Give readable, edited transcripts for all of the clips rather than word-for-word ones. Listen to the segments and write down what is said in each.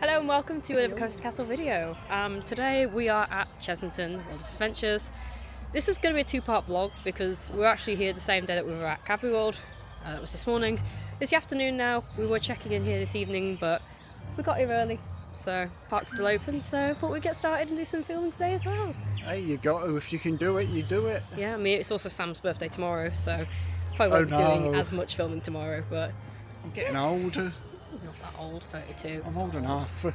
Hello and welcome to another CoasterCastle video. Today we are at Chessington, World of Adventures. This is going to be a two-part vlog because we're actually here the same day that we were at Cadbury World. That was this morning. It's the afternoon now. We were checking in here this evening, but we got here early, so park's still open. So I thought we'd get started and do some filming today as well. Hey, you got to. If you can do it, you do it. Yeah, I mean it's also Sam's birthday tomorrow, so probably won't be doing as much filming tomorrow. But I'm getting older. Not that old, 32. I'm old enough. Not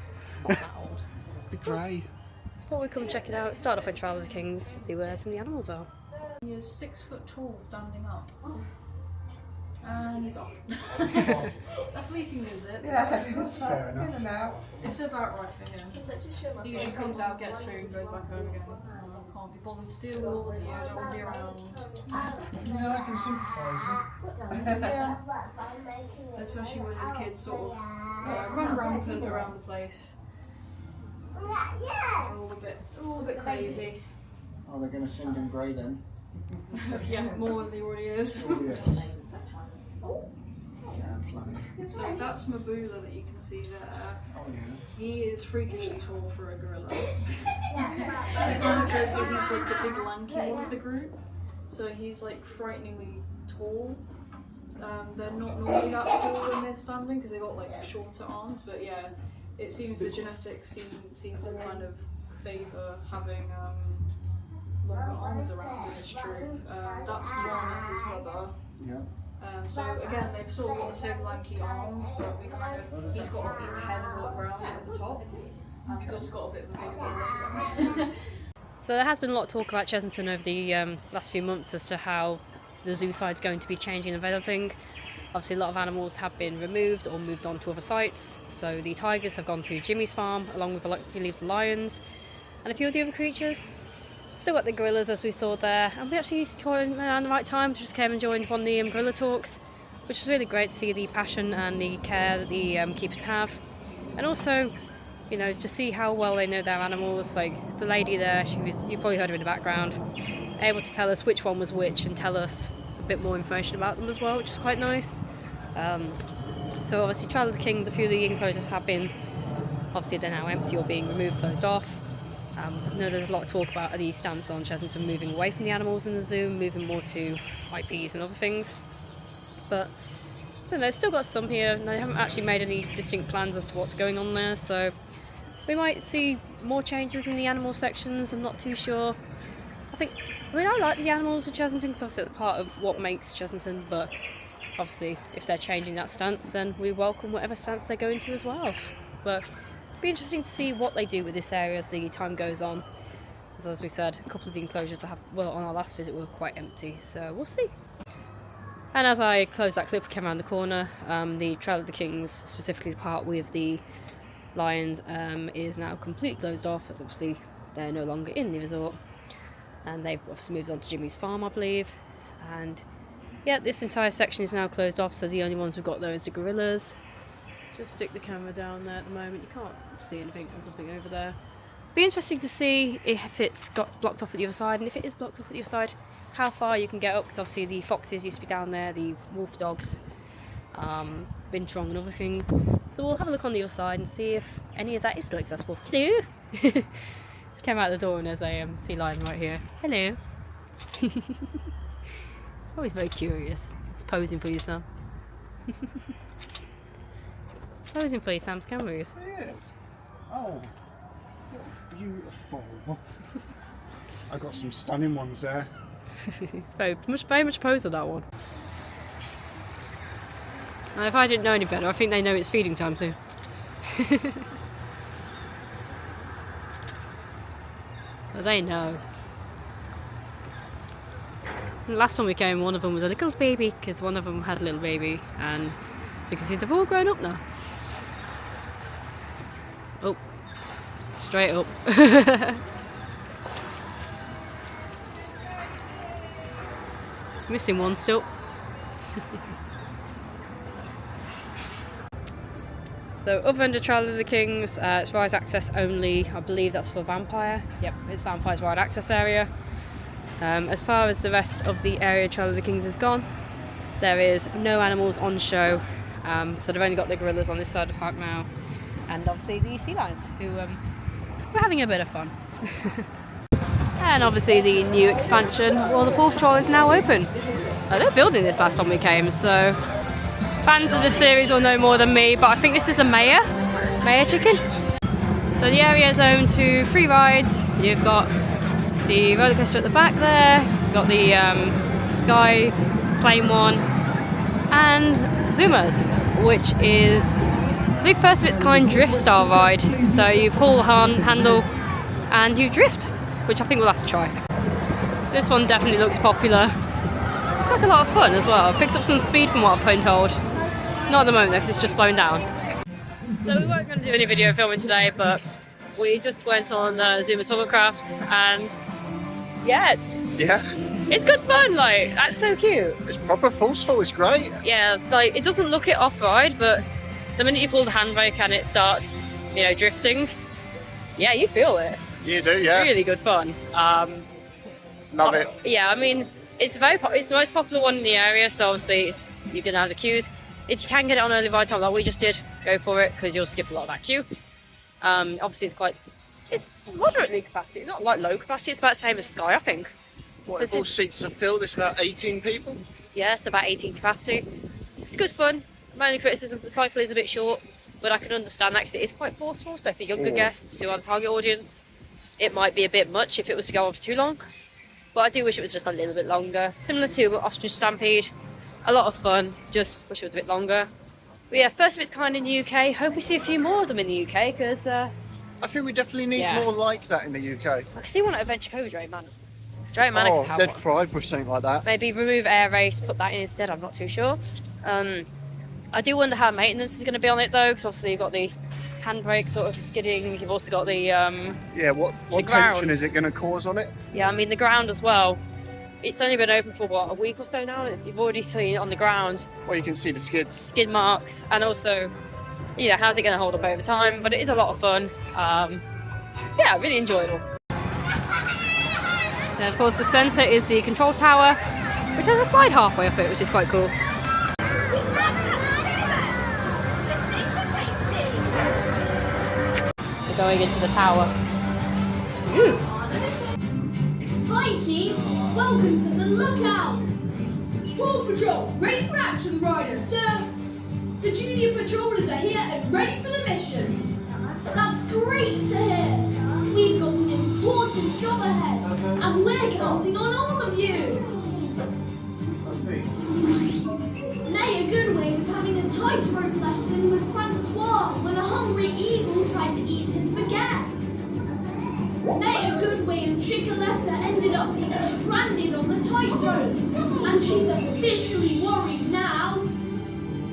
that old. Be grey. Thought we'd come check it out. Start off in Trial of the Kings, see where some of the animals are. He is 6 foot tall standing up. And he's off. A fleeting visit. Yeah, Fair enough. in and out. It's about right for him. He usually comes out, gets food, and goes back home again. Can't be bothered to deal with all of you, don't want to be around. Yeah, I can sympathise. Yeah. Especially when his kids sort of run rampant around the place. They're all a bit crazy. Oh, they're going to send him grey then. Yeah, more than he already is. Oh, yes. Yeah, plenty. So that's Mabula that you can see there. Oh, yeah. He is freakishly tall for a gorilla. I kind of joke that he's like the big lanky one of the group. So he's like frighteningly tall. They're not normally that tall when they're standing because they've got like shorter arms, but yeah, it seems the genetics seem to kind of favour having longer arms around in this troop. That's one and his mother. Yeah. So again, they've sort of got the same lanky arms, but he's got his head is a lot rounder at the top, and he's also got a bit of a bigger belly. So there has been a lot of talk about Chessington over the last few months as to how the zoo side is going to be changing and developing. Obviously a lot of animals have been removed or moved on to other sites. So the tigers have gone to Jimmy's farm along with, I believe, the lions and a few of the other creatures. Still got the gorillas as we saw there, and we actually joined around the right time. Just came and joined one of the gorilla talks, which was really great to see the passion and the care that the keepers have, and also, you know, to see how well they know their animals. Like the lady there, you probably heard her in the background, able to tell us which one was which and tell us a bit more information about them as well, which is quite nice. So obviously Trial of the Kings, a few of the enclosures have been, obviously they're now empty or being removed, closed off. I know there's a lot of talk about the stance on Chessington moving away from the animals in the zoo, moving more to IPs and other things. But I don't know, still got some here, and they haven't actually made any distinct plans as to what's going on there, so we might see more changes in the animal sections. I'm not too sure. I mean, I like the animals in Chessington because obviously it's part of what makes Chessington, but obviously if they're changing that stance, then we welcome whatever stance they go into as well. But be interesting to see what they do with this area as the time goes on. As we said, a couple of the enclosures on our last visit were quite empty, so we'll see. And as I closed that clip, came around the corner, the Trail of the Kings, specifically the part with the lions, is now completely closed off, as obviously they're no longer in the resort, and they've obviously moved on to Jimmy's farm, I believe. And yeah, this entire section is now closed off, so the only ones we've got there is the gorillas. Just stick the camera down there at the moment. You can't see anything, so there's nothing over there. Be interesting to see if it's got blocked off at the other side, and if it is blocked off at the other side, how far you can get up, because obviously the foxes used to be down there, the wolf dogs, binturong and other things. So we'll have a look on the other side and see if any of that is still accessible. Hello! Just came out the door and there's a sea lion right here. Hello! Always very curious. It's posing for you, Sam. Posing for you, Sam's cameras. Yes. Oh, beautiful. I got some stunning ones there. He's very much a poser, that one. Now, if I didn't know any better, I think they know it's feeding time soon. But they know. And last time we came, one of them was a little baby, because one of them had a little baby, and so you can see they've all grown up now. Oh, straight up. Missing one still. So other than the Trial of the Kings, it's ride access only. I believe that's for Vampire. Yep, it's Vampire's ride access area. As far as the rest of the area Trial of the Kings is gone, there is no animals on show. So they've only got the gorillas on this side of the park now. and obviously the sea lions, who were having a bit of fun. And obviously the new expansion, World of PawPatrol, is now open. They were building this last time we came, so fans of the series will know more than me, but I think this is a Mayor chicken. So the area is owned to 3 rides. You've got the roller coaster at the back there, you've got the Sky Plane one, and Zuma's, which is the first of its kind drift style ride. So you pull the handle and you drift, which I think we'll have to try. This one definitely looks popular. It's like a lot of fun as well. It picks up some speed from what I've been told. Not at the moment though, because it's just slowing down. So we weren't going to do any video filming today, but we just went on Zuma's hovercrafts, and yeah, it's good fun. Like, that's so cute. It's proper forceful. It's great. Yeah, like it doesn't look it off ride, but the minute you pull the handbrake and it starts, you know, drifting, yeah, you feel it. You do, yeah. Really good fun. Love it. Yeah, I mean, it's it's the most popular one in the area, so obviously you're gonna have the queues. If you can get it on early ride time like we just did, go for it, because you'll skip a lot of that queue. Obviously it's moderately capacity, not like low capacity. It's about the same as Sky, I think. What, if all seats are filled, it's about 18 people? Yeah, it's about 18 capacity. It's good fun. My only criticism, the cycle is a bit short, but I can understand that because it is quite forceful. So for younger guests who are the target audience, it might be a bit much if it was to go on for too long. But I do wish it was just a little bit longer. Similar to Ostrich Stampede, a lot of fun, just wish it was a bit longer. But yeah, first of its kind in the UK. Hope we see a few more of them in the UK, because I think we definitely need more like that in the UK. I see one at Adventure Cove, Drake Manor. Drake Manor could have they'd one. thrive with something like that. Maybe remove air race, put that in instead, I'm not too sure. I do wonder how maintenance is going to be on it though, because obviously you've got the handbrake sort of skidding, you've also got the yeah, what tension is it going to cause on it? Yeah, I mean the ground as well. It's only been open for what, a week or so now, and you've already seen on the ground. Well, you can see the skids. Skid marks, and also, you know, how's it going to hold up over time? But it is a lot of fun. Yeah, really enjoyable. And of course, the centre is the control tower, which has a slide halfway up it, which is quite cool. We're going into the tower. Hi team, welcome to the lookout! Paw Patrol, ready for action, riders, sir! The junior patrollers are here and ready for the mission! That's great to hear! We've got an important job ahead, and we're counting on all of you! Mayor Goodway was having a tightrope lesson with Francois when a hungry eagle tried to eat his baguette. Mayor Goodway and Chickaletta ended up being stranded on the tightrope, and she's officially worried now.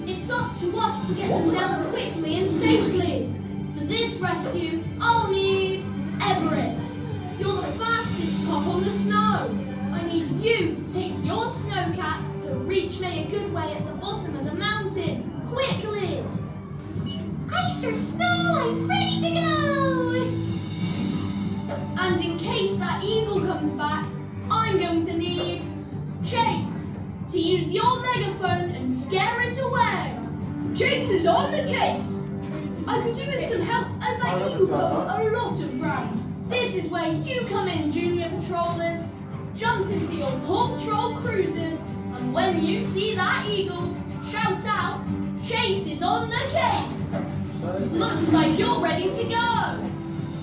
It's up to us to get them down quickly and safely. For this rescue, I'll need Everest. You're the fastest pup on the snow. I need you to take your snowcat to reach Mayor Goodway at the bottom of the mountain. Quickly! Ice or snow, I'm ready to go! And in case that eagle comes back, I'm going to need Chase to use your megaphone and scare it away. Chase is on the case. I could do with some help as that eagle covers a lot of ground. This is where you come in, junior patrollers. Jump into your Paw Patrol cruisers, and when you see that eagle, shout out, Chase is on the case. Looks like you're ready to go.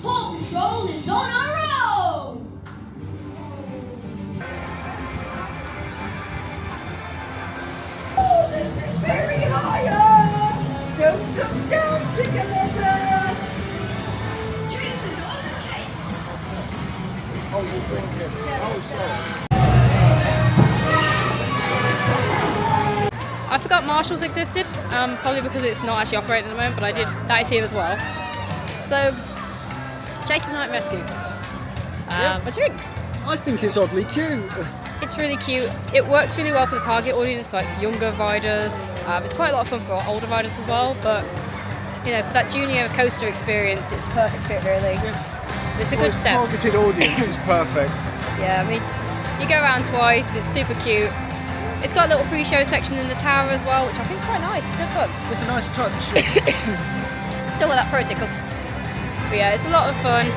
Paw Patrol is on a roll! Oh, this is very higher! Don't come down, Chickaletta! Chase is on the case! Oh, you're drinking. Oh, sorry. I forgot Marshalls existed, probably because it's not actually operating at the moment, but that is here as well. So, Chase's Night Rescue. What do you think? I think it's oddly cute. It's really cute. It works really well for the target audience, so it's younger riders. It's quite a lot of fun for older riders as well, but you know, for that junior coaster experience, it's a perfect fit really. Yeah. It's a good step. Targeted audience is perfect. Yeah, I mean, you go around twice, it's super cute. It's got a little pre-show section in the tower as well, which I think is quite nice. It's good fun. It's a nice touch. Still got that throat tickle. But yeah, it's a lot of fun.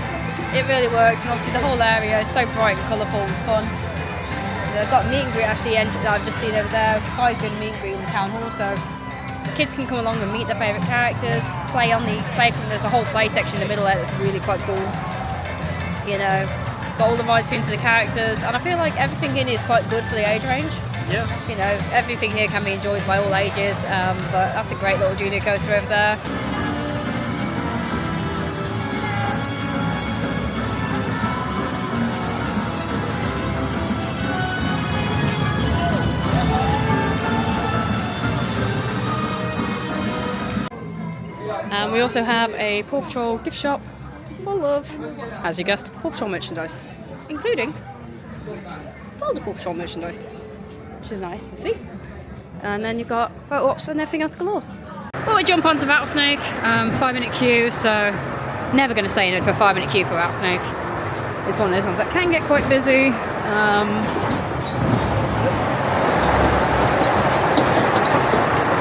It really works, and obviously the whole area is so bright and colourful and fun. I've got a meet and greet actually that I've just seen over there. Sky's doing a meet and greet in the town hall, so the kids can come along and meet their favourite characters, play on the play. There's a whole play section in the middle there that's really quite cool. You know, got all the rides themed to the characters, and I feel like everything in is quite good for the age range. Yeah. You know, everything here can be enjoyed by all ages, but that's a great little junior coaster over there. And we also have a Paw Patrol gift shop full of, as you guessed, Paw Patrol merchandise, including all the Paw Patrol merchandise, which is nice to see. And then you've got photo ops and everything else galore. Well, we jump onto Rattlesnake, 5-minute queue, so never going to say no to a 5-minute queue for Rattlesnake. It's one of those ones that can get quite busy.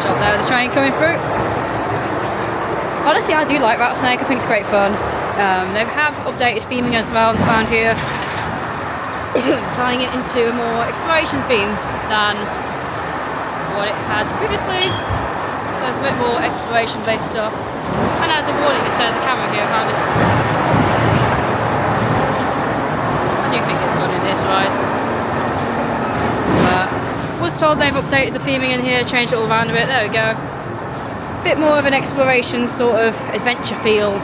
Shot there with the train coming through. Honestly, I do like Rattlesnake. I think it's great fun. They have updated theming as well around here, tying it into a more exploration theme than what it had previously. So there's a bit more exploration-based stuff. And as a warning, it says a camera here behind it. I do think it's fun in this ride. But was told they've updated the theming in here, changed it all around a bit. There we go. Bit more of an exploration sort of adventure feel.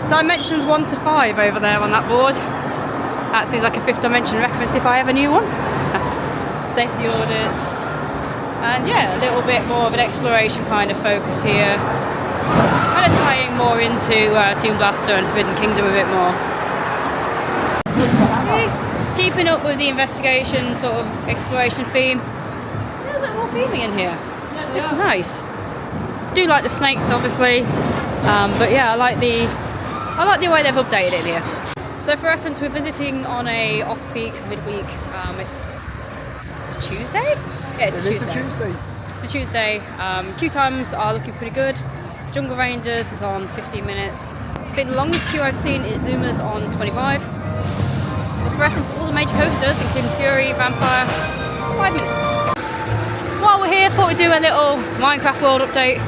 Dimensions 1 to 5 over there on that board. That seems like a 5th dimension reference if I ever knew one. Safety audits. And yeah, a little bit more of an exploration kind of focus here. Kind of tying more into Toon Blaster and Forbidden Kingdom a bit more. Keeping up with the investigation sort of exploration theme. A little bit more theming in here. It's nice. Do like the snakes, obviously, but yeah, I like the way they've updated it here. So for reference, we're visiting on a off-peak midweek. It's a Tuesday. Yeah, it's a Tuesday. It's a Tuesday. Queue times are looking pretty good. Jungle Rangers is on 15 minutes. I think the longest queue I've seen is Zuma's on 25. But for reference, all the major coasters, including Fury, Vampire, 5 minutes. While we're here, thought we'd do a little Minecraft World update.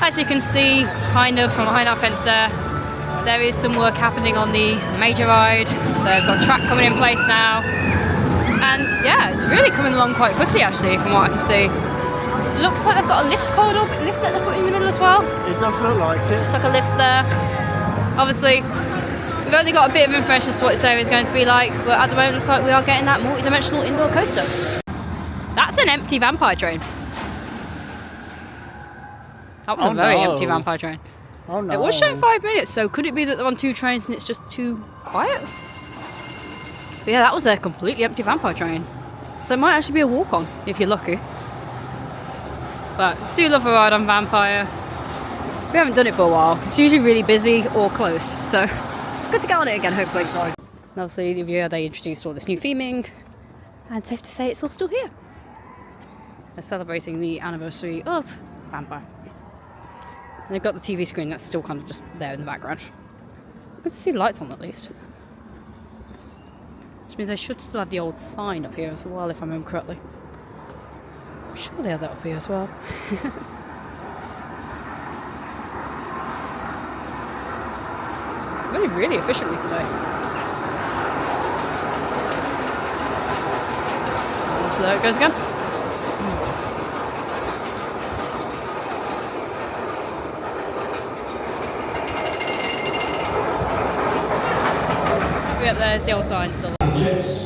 As you can see, kind of from behind our fence there is some work happening on the major ride. So we've got track coming in place now. And yeah, it's really coming along quite quickly actually, from what I can see. Looks like they've got a lift cord up, lift that they've put in the middle as well. It does look like it. It's like a lift there. Obviously, we've only got a bit of impression as to what this area is going to be like, but at the moment it looks like we are getting that multi-dimensional indoor coaster. That's an empty vampire train. That was a very empty vampire train. Oh no. It was showing 5 minutes, so could it be that they're on 2 trains and it's just too quiet? But yeah, that was a completely empty vampire train. So it might actually be a walk-on, if you're lucky. But do love a ride on Vampire. We haven't done it for a while. It's usually really busy or closed, so good to get on it again, hopefully. And obviously, the year they introduced all this new theming, and safe to say it's all still here. They're celebrating the anniversary of Vampire. And they've got the TV screen that's still kind of just there in the background. Good to see the lights on at least. Which means they should still have the old sign up here as well, if I remember correctly. I'm sure they have that up here as well. Running really efficiently today. So there it goes again. Yep, there's the old sign still. Yes.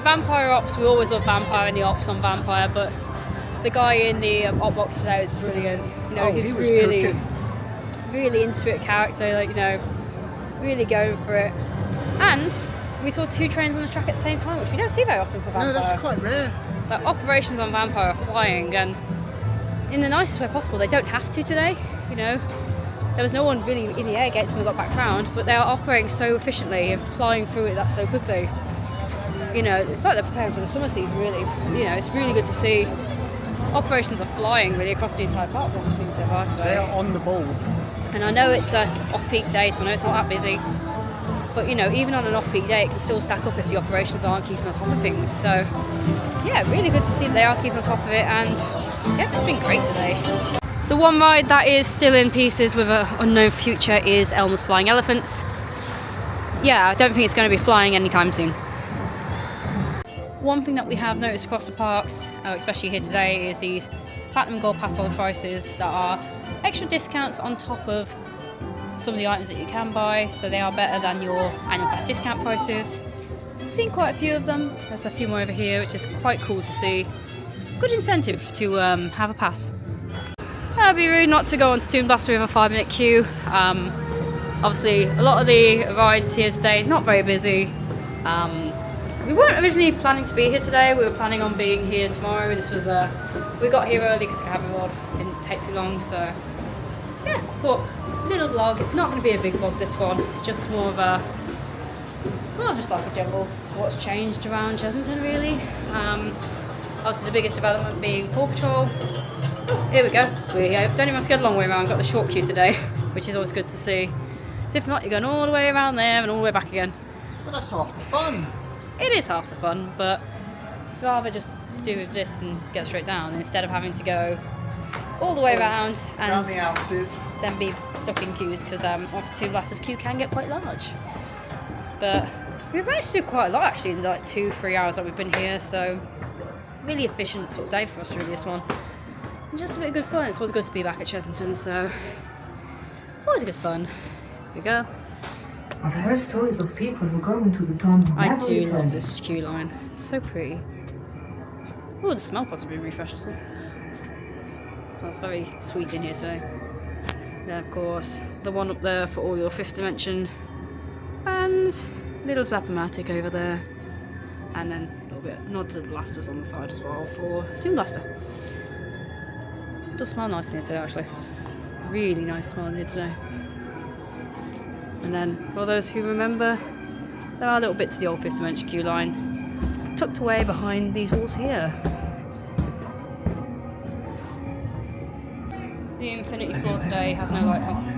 Vampire Ops, we always love Vampire and the Ops on Vampire, but the guy in the op box today was brilliant. You know, he was really, cooking. really into it character, like, you know, really going for it. And we saw 2 trains on the track at the same time, which we don't see very often for Vampire. No, that's quite rare. Like, operations on Vampire are flying, and in the nicest way possible. They don't have to today, you know. There was no one really in the air gates when we got back round, but they are operating so efficiently and flying through it that so quickly. You know, it's like they're preparing for the summer season, really. You know, it's really good to see. Operations are flying really across the entire park, what we've seen so far today. They are on the ball. And I know it's a off-peak day, so I know it's not that busy. But, you know, even on an off-peak day, it can still stack up if the operations aren't keeping on top of things. So, yeah, really good to see that they are keeping on top of it, and yeah, it's been great today. The one ride that is still in pieces with an unknown future is Elmer's Flying Elephants. Yeah, I don't think it's going to be flying anytime soon. One thing that we have noticed across the parks, especially here today, is these Platinum Gold Pass holder prices that are extra discounts on top of some of the items that you can buy, so they are better than your annual pass discount prices. Seen quite a few of them. There's a few more over here, which is quite cool to see. Good incentive to have a pass. It'd be rude not to go on to Toon Blaster with a 5-minute queue. Obviously, a lot of the rides here today not very busy. We weren't originally planning to be here today. We were planning on being here tomorrow. This was we got here early because the cabin rod didn't take too long. So yeah, but little vlog. It's not going to be a big vlog, this one. It's just more of a. It's more of just like a general what's changed around Chessington, really. Obviously, the biggest development being Paw Patrol. Oh, here we go. We don't even have to go the long way around. Got the short queue today, which is always good to see. So if not, you're going all the way around there and all the way back again. But that's half the fun. It is half the fun, but I'd rather just do this and get straight down instead of having to go all the way around Down and the ounces. then be stuck in queues, because once Toon Blaster's queue can get quite large. But we've managed to do quite a lot actually in like 2-3 hours that we've been here, so really efficient sort of day for us really, this one. And just a bit of good fun. It's always good to be back at Chessington, so always good fun. Here we go. I've heard stories of people who go into the tomb who I never do return. love this queue line. It's so pretty. Oh, the smell pods have been refreshed as well. It smells very sweet in here today. Then of course, the one up there for all your 5th dimension. And little Zap-O-Matic over there. And then a little bit nod to the blasters on the side as well for Toon Blaster. It does smell nice in here today actually. Really nice smell in here today. And then, for those who remember, there are little bits of the old 5th dimension queue line tucked away behind these walls here. The Infinity floor today has no lights on.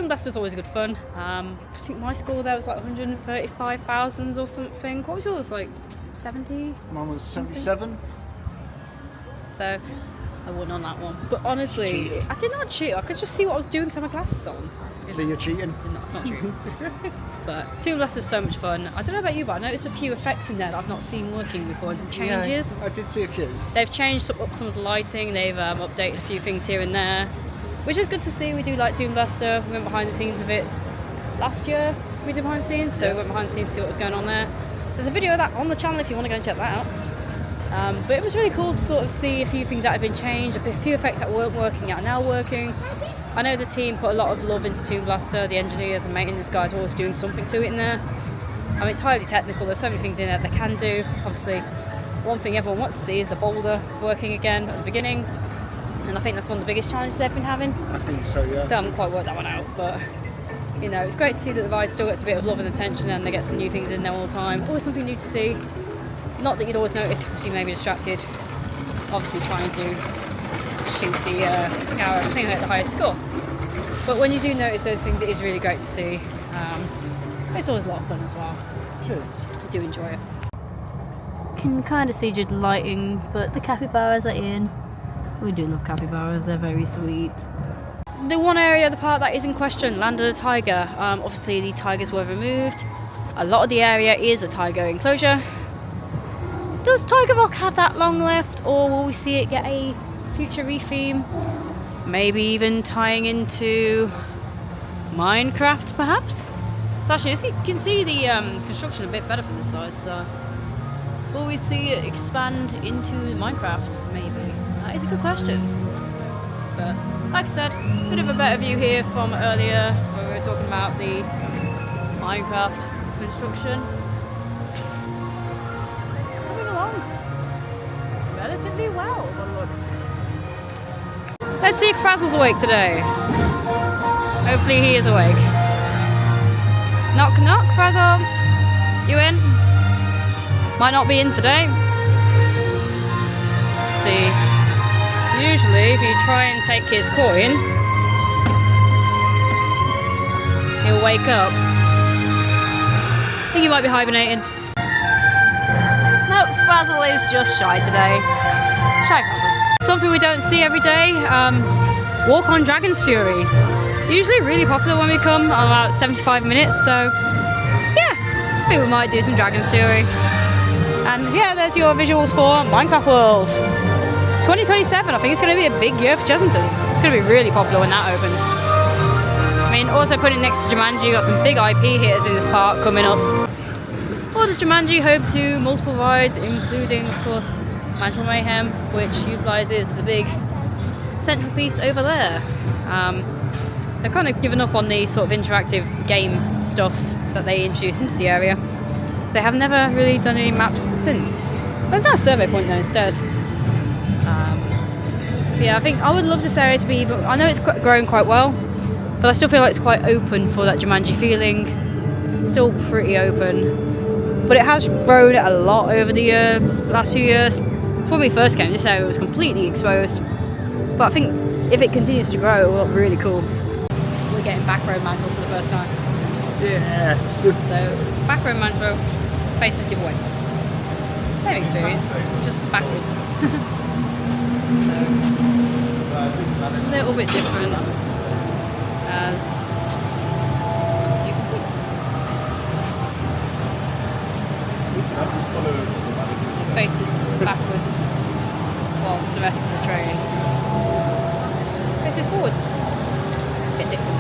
Blaster's always good fun. I think my score there was like 135,000 or something. What was yours? Like 70? Mine was 77. So I won on that one. But honestly, I did not cheat. I could just see what I was doing because I had my glasses on. So you're cheating? No, it's not true. But Toon Blaster's so much fun. I don't know about you, but I noticed a few effects in there that I've not seen working before. Some changes. Yeah, I did see a few. They've changed up some of the lighting. They've updated a few things here and there, which is good to see. We do like Toon Blaster. We went behind the scenes of it last year. We did behind the scenes, so we went behind the scenes to see what was going on there. There's a video of that on the channel if you want to go and check that out. But it was really cool to sort of see a few things that have been changed, a few effects that weren't working that are now working. I know the team put a lot of love into Toon Blaster. The engineers and maintenance guys are always doing something to it in there. I mean, it's highly technical. There's so many things in there they can do. Obviously, one thing everyone wants to see is the boulder working again at the beginning. And I think that's one of the biggest challenges they've been having. I think so, yeah. Still haven't quite worked that one out, but you know, it's great to see that the ride still gets a bit of love and attention and they get some new things in there all the time. Always something new to see. Not that you'd always notice because you may be distracted, obviously trying to shoot the scour and thing at the highest score. But when you do notice those things, it is really great to see. It's always a lot of fun as well. Cheers. I do enjoy it. can kind of see just lighting, but the capybaras are in. We do love capybaras, they're very sweet. The one area of the park that is in question, Land of the Tiger. Obviously the tigers were removed. A lot of the area is a tiger enclosure. Does Tiger Rock have that long left, or will we see it get a future retheme? Maybe even tying into Minecraft, perhaps? So actually, as you can see, the construction a bit better from this side. So, will we see it expand into Minecraft? Maybe. That is a good question. But like I said, a bit of a better view here from earlier when we were talking about the Minecraft construction. It's coming along relatively well, by the looks. Let's see if Frazzle's awake today. Hopefully he is awake. Knock knock, Frazzle. You in? Might not be in today. Let's see. Usually if you try and take his coin, he'll wake up. I think he might be hibernating. No, Frazzle is just shy today. Shy Frazzle. Something we don't see every day, walk on Dragon's Fury. Usually really popular when we come, on about 75 minutes, so yeah, I think we might do some Dragon's Fury. And yeah, there's your visuals for Minecraft World. 2027, I think it's going to be a big year for Chessington. It's going to be really popular when that opens. I mean, also putting next to Jumanji, got some big IP hitters in this park coming up. World of Jumanji home to multiple rides, including, of course, Mantle Mayhem, which utilises the big central piece over there. They've kind of given up on the sort of interactive game stuff that they introduced into the area. So they have never really done any maps since. There's now a survey point though instead. Yeah, I think I would love this area to be even. I know it's growing quite well, but I still feel like it's quite open for that Jumanji feeling. Still pretty open, but it has grown a lot over the last few years. When we first came, this area was completely exposed, but I think if it continues to grow, it will look really cool. We're getting back row mantle for the first time. Yes. So back row mantle faces your way. Same experience, just backwards. So a little bit different, as you can see. It faces backwards, whilst the rest of the train faces forwards. A bit different.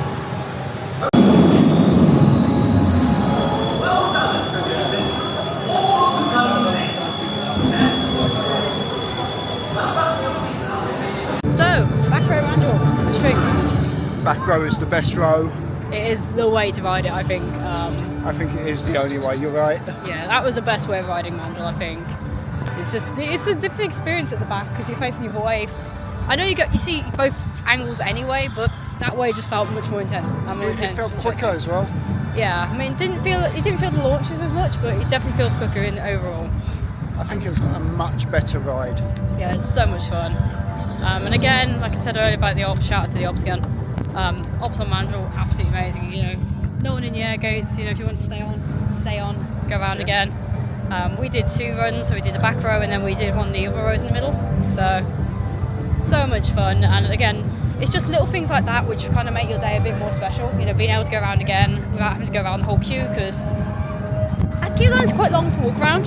Back row is the best row. It is the way to ride it, I think. I think it is the only way, you're right. Yeah, that was the best way of riding Mandel, I think. It's a different experience at the back because you're facing your wave. I know you see both angles anyway, but that way just felt much more intense. It felt quicker as well. Yeah, I mean, it didn't feel the launches as much, but it definitely feels quicker in overall. I think it was a much better ride. Yeah, it's so much fun. And again, like I said earlier about the Ops, shout out to the Ops again. Ops on Mandel, absolutely amazing. You know, no one in the air gates. You know, if you want to stay on, go around again. We did 2 runs, so we did the back row and then we did one of the other rows in the middle. So much fun. And again, it's just little things like that which kind of make your day a bit more special. You know, being able to go around again without having to go around the whole queue, because that queue line's quite long to walk around.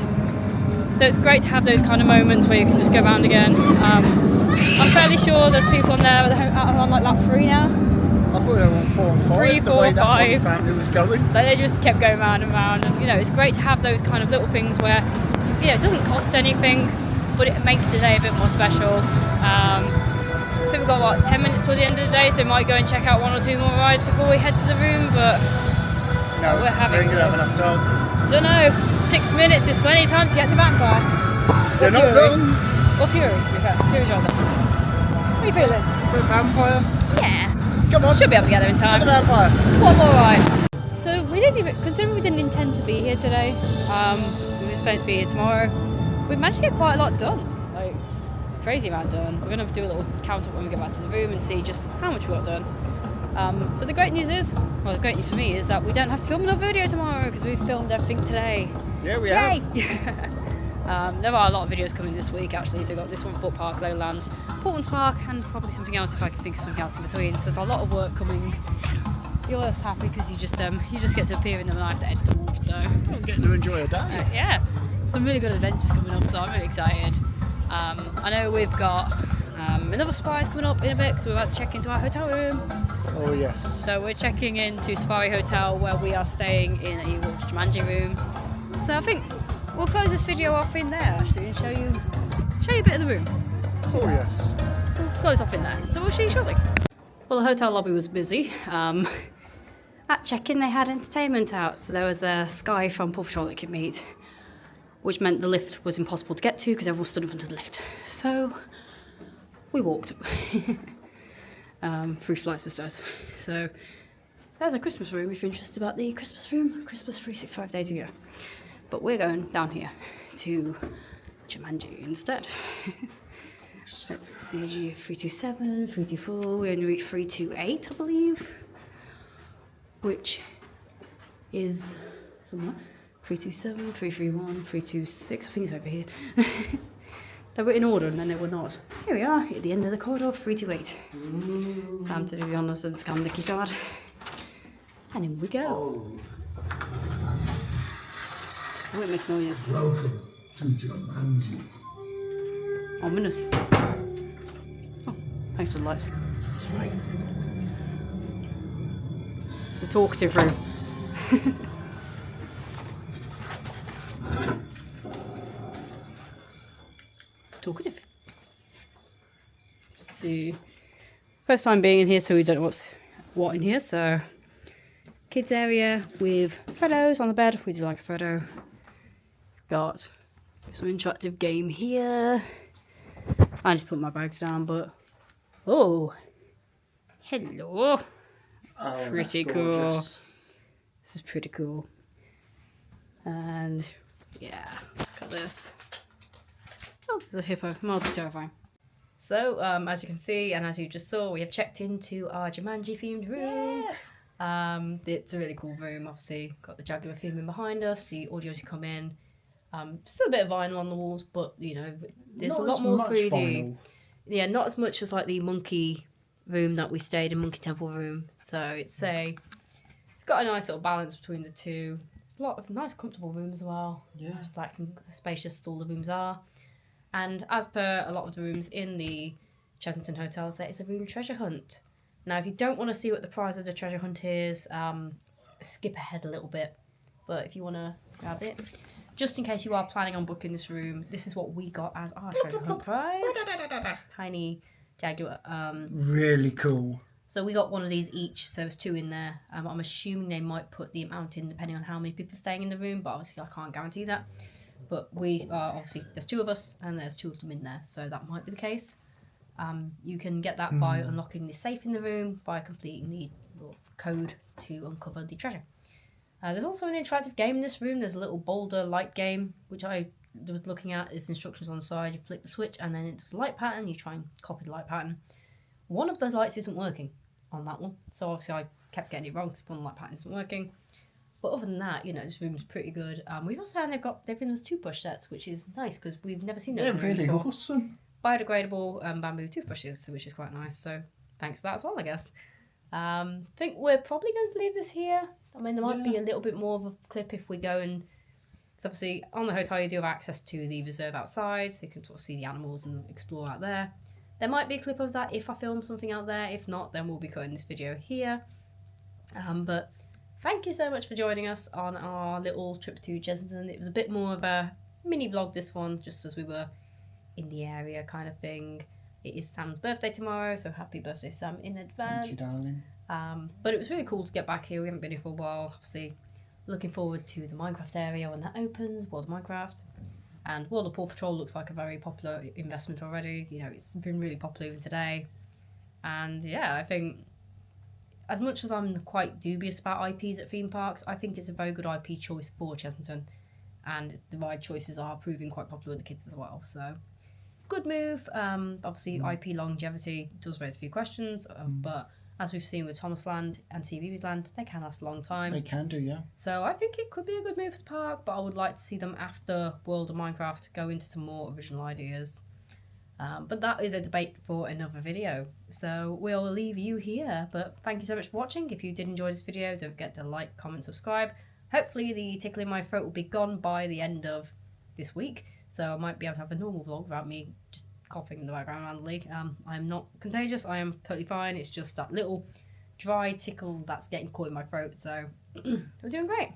So it's great to have those kind of moments where you can just go around again. I'm fairly sure there's people on there that are on like lap 3 now. I thought they were on 4 and 5. 3, 4, the way 5. That one family was going. Like they just kept going round and round, and you know, it's great to have those kind of little things where, you know, it doesn't cost anything, but it makes the day a bit more special. I think we've got what, 10 minutes till the end of the day, so we might go and check out 1 or 2 more rides before we head to the room. But no, we're having. We ain't gonna have enough time. Don't know. 6 minutes is plenty of time to get to Vampire. They're not wrong. Or Fury, to be fair. Fury's right there. How are you feeling? The Vampire. Yeah. Come on. Should be able to get there in time. The Vampire. One more ride. So we didn't even, considering we didn't intend to be here today, we were supposed to be here tomorrow, we managed to get quite a lot done. Like, crazy amount done. We're going to do a little count up when we get back to the room and see just how much we got done. But the great news is, well, the great news for me is that we don't have to film another video tomorrow because we've filmed everything today. Yeah, we Yay! have. There are a lot of videos coming this week actually, so we've got this one, Fort Park, Lowland, Portland's Park, and probably something else if I can think of something else in between. So there's a lot of work coming. You're just happy because you just get to appear in them and I have to edit them all, so I'm getting to enjoy a day. yeah, some really good adventures coming up, so I'm really excited. I know we've got another surprise coming up in a bit because we're about to check into our hotel room. Oh yes. So we're checking into Safari Hotel where we are staying in a World of Jumanji room. So I think we'll close this video off in there actually and show you a bit of the room. Oh yes. We'll close off in there, so we'll show you shortly. Well, the hotel lobby was busy. At check-in they had entertainment out, so there was a Sky from PawPatrol that you could meet, which meant the lift was impossible to get to because everyone stood in front of the lift. So we walked through flights of stairs. So there's a Christmas room if you're interested about the Christmas room. Christmas 365 days a year. But we're going down here to Jumanji instead. Let's see, 327, 324, we're going to reach 328 I believe, which is somewhere. 327, 331, 326, I think it's over here. They were in order and then they were not. Here we are, at the end of the corridor, 328. Sam to do the honours and scan the key card. And in we go. Oh, it makes noises. Welcome to Jumanji. Ominous. Oh, thanks for the lights. Sweet. It's a talkative room. Talkative. Let's see. First time being in here, so we don't know what in here. So, kids area with Freddos on the bed. We do like a Freddo. Got some interactive game here. I just put my bags down, but oh, hello. Oh, Pretty that's cool. gorgeous. This is pretty cool. And yeah, look at this. Oh, there's a hippo. Mildly terrifying. So, as you can see, and as you just saw, we have checked into our Jumanji themed room. Yeah. It's a really cool room. Obviously, got the Jaguar theme in behind us. The audio as you come in. Still a bit of vinyl on the walls, but you know, there's Not a lot as more much 3D. vinyl. Yeah, not as much as like the monkey room that we stayed in, Monkey Temple room. So it's got a nice little balance between the two. It's a lot of nice comfortable rooms as well. Yeah. Nice, relaxed and spacious all the rooms are. And as per a lot of the rooms in the Chessington hotels, there is a room treasure hunt. Now, if you don't want to see what the prize of the treasure hunt is, skip ahead a little bit. But if you want to grab it, just in case you are planning on booking this room, this is what we got as our treasure hunt prize. Tiny Jaguar. Really cool. So we got one of these each. So there's two in there. I'm assuming they might put the amount in depending on how many people are staying in the room, but obviously I can't guarantee that. But we are obviously, there's two of us and there's two of them in there, so that might be the case. You can get that by unlocking the safe in the room by completing the code to uncover the treasure. There's also an interactive game in this room. There's a little boulder light game, which I was looking at. There's instructions on the side. You flick the switch and then it does a light pattern. You try and copy the light pattern. One of the lights isn't working on that one, so obviously I kept getting it wrong because one light pattern isn't working. But other than that, you know, this room's pretty good. We've also had they've given us toothbrush sets, which is nice because we've never seen those. Yeah, in the room really before. awesome. Biodegradable bamboo toothbrushes, which is quite nice. So thanks for that as well, I guess. I think we're probably going to leave this here. I mean, there might be a little bit more of a clip if we go and... Because obviously on the hotel you do have access to the reserve outside, so you can sort of see the animals and explore out there. There might be a clip of that if I film something out there. If not, then we'll be cutting this video here. But thank you so much for joining us on our little trip to Chessington. It was a bit more of a mini vlog, this one, just as we were in the area kind of thing. It is Sam's birthday tomorrow, so happy birthday, Sam, in advance. Thank you, darling. But it was really cool to get back here. We haven't been here for a while. Obviously, looking forward to the Minecraft area when that opens, World of Minecraft. And World of PawPatrol looks like a very popular investment already. You know, it's been really popular even today. And yeah, I think as much as I'm quite dubious about IPs at theme parks, I think it's a very good IP choice for Chessington. And the ride choices are proving quite popular with the kids as well. So, good move. Obviously, IP longevity does raise a few questions, but as we've seen with Thomas Land and CBeebies Land, they can last a long time. They can do, yeah. So I think it could be a good move for the park, but I would like to see them after World of Minecraft go into some more original ideas. But that is a debate for another video. So we'll leave you here, but thank you so much for watching. If you did enjoy this video, don't forget to like, comment, subscribe. Hopefully the tickle in my throat will be gone by the end of this week, so I might be able to have a normal vlog without me just coughing in the background randomly. I'm not contagious, I am totally fine. It's just that little dry tickle that's getting caught in my throat, so we're doing great.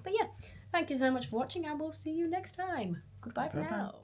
But yeah, thank you so much for watching, and we'll see you next time. Goodbye for now.